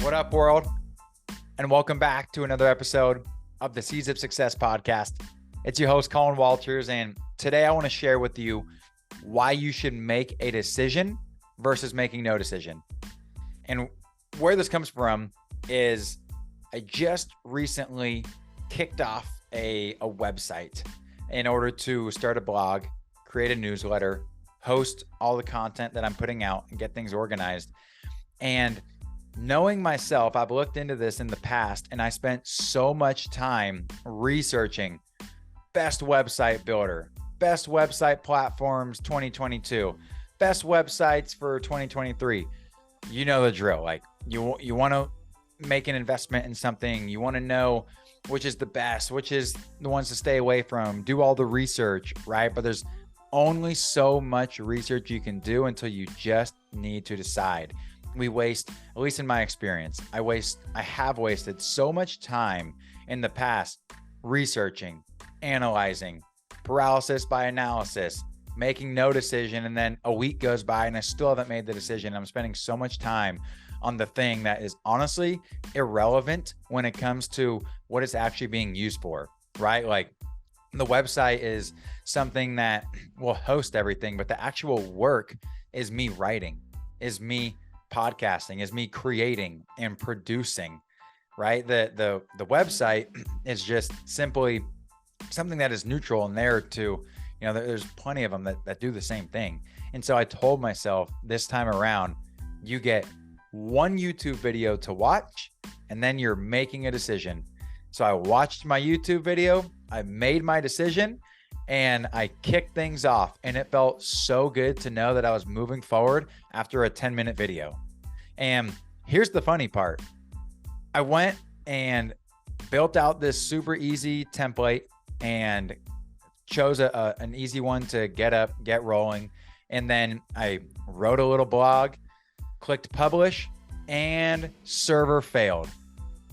What up, world? And welcome back to another episode of the Seeds of Success podcast. It's your host, Colin Walters, and today I want to share with you why you should make a decision versus making no decision. And where this comes from is I just recently kicked off a website in order to start a blog, create a newsletter, host all the content that I'm putting out and get things organized. And knowing myself, I've looked into this in the past and I spent so much time researching best website builder, best website platforms 2022, best websites for 2023. You know the drill. Like you want to make an investment in something. You want to know which is the best, which is the ones to stay away from, do all the research, right? But there's only so much research you can do until you just need to decide. We waste, at least in my experience, I have wasted so much time in the past researching, analyzing, paralysis by analysis, making no decision. And then a week goes by and I still haven't made the decision. I'm spending so much time on the thing that is honestly irrelevant when it comes to what it's actually being used for, right? Like the website is something that will host everything, but the actual work is me writing, is me podcasting, is me creating and producing, right? The website is just simply something that is neutral and there to, there's plenty of them that do the same thing. And so I told myself this time around, you get one YouTube video to watch and then you're making a decision. So I watched my YouTube video, I made my decision, and I kicked things off. And it felt so good to know that I was moving forward after a 10-minute video. And here's the funny part. I went and built out this super easy template and chose an easy one to get rolling. And then I wrote a little blog, clicked publish, and server failed.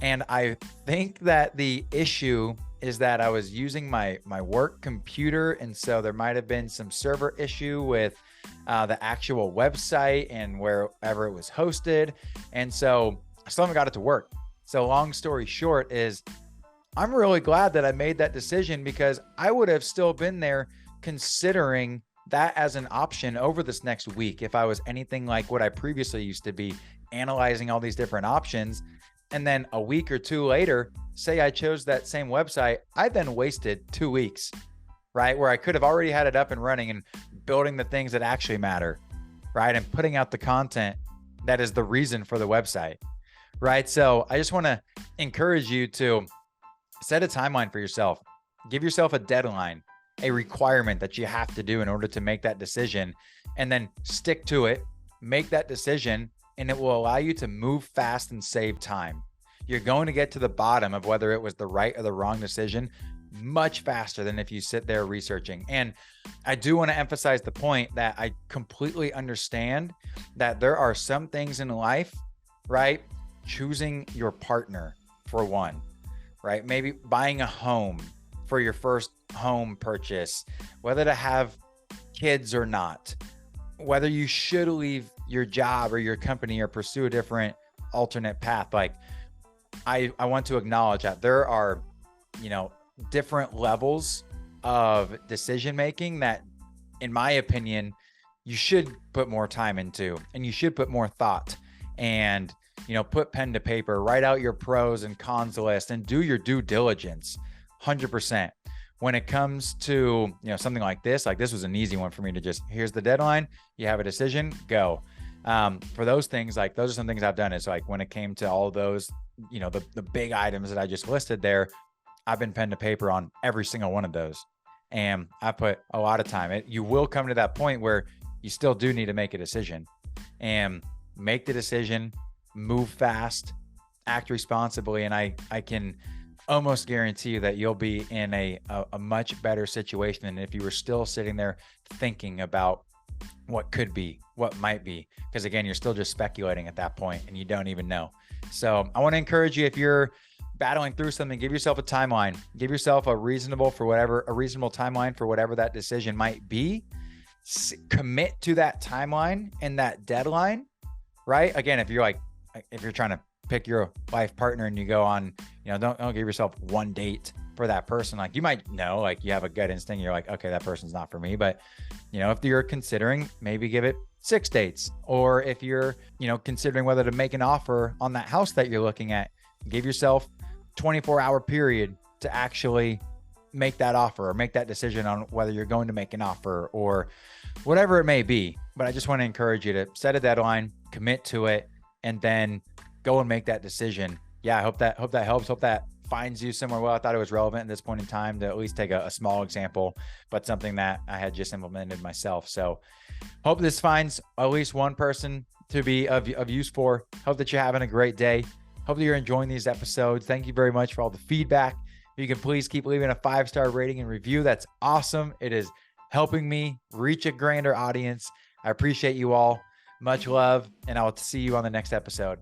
And I think that the issue is that I was using my work computer. And so there might've been some server issue with the actual website and wherever it was hosted. And so I still haven't got it to work. So long story short is I'm really glad that I made that decision because I would have still been there considering that as an option over this next week. If I was anything like what I previously used to be, analyzing all these different options. And then a week or two later, say I chose that same website, I then wasted 2 weeks, right? Where I could have already had it up and running and building the things that actually matter, right? And putting out the content that is the reason for the website, right? So I just want to encourage you to set a timeline for yourself. Give yourself a deadline, a requirement that you have to do in order to make that decision, and then stick to it, make that decision, and it will allow you to move fast and save time. You're going to get to the bottom of whether it was the right or the wrong decision much faster than if you sit there researching. And I do want to emphasize the point that I completely understand that there are some things in life, right? Choosing your partner for one, right? Maybe buying a home for your first home purchase, whether to have kids or not, whether you should leave your job or your company or pursue a different alternate path. Like I want to acknowledge that there are, different levels of decision-making that, in my opinion, you should put more time into, and you should put more thought and, put pen to paper, write out your pros and cons list and do your due diligence 100%. When it comes to, something like this was an easy one for me to just, here's the deadline, you have a decision, go. For those things, those are some things I've done is when it came to all those, the big items that I just listed there, I've been pen to paper on every single one of those. And I put a lot of time. You will come to that point where you still do need to make a decision and make the decision, move fast, act responsibly. And I can almost guarantee you that you'll be in a much better situation than if you were still sitting there thinking about what could be, what might be. Because again, you're still just speculating at that point and you don't even know. So I want to encourage you, if you're battling through something, give yourself a timeline, give yourself a reasonable timeline for whatever that decision might be. Commit to that timeline and that deadline, right? Again, if you're trying to pick your life partner and you go on, don't give yourself one date for that person. Like you might know, like you have a gut instinct. You're like, okay, that person's not for me. But, if you're considering, maybe give it 6 dates. Or if you're, considering whether to make an offer on that house that you're looking at, give yourself 24-hour period to actually make that offer or make that decision on whether you're going to make an offer or whatever it may be. But I just want to encourage you to set a deadline, commit to it, and then go and make that decision. Yeah, I hope that helps. Hope that finds you somewhere. Well, I thought it was relevant at this point in time to at least take a small example, but something that I had just implemented myself. So hope this finds at least one person to be of use for. Hope that you're having a great day. Hope that you're enjoying these episodes. Thank you very much for all the feedback. If you can please keep leaving a 5-star rating and review. That's awesome. It is helping me reach a grander audience. I appreciate you all. Much love, and I'll see you on the next episode.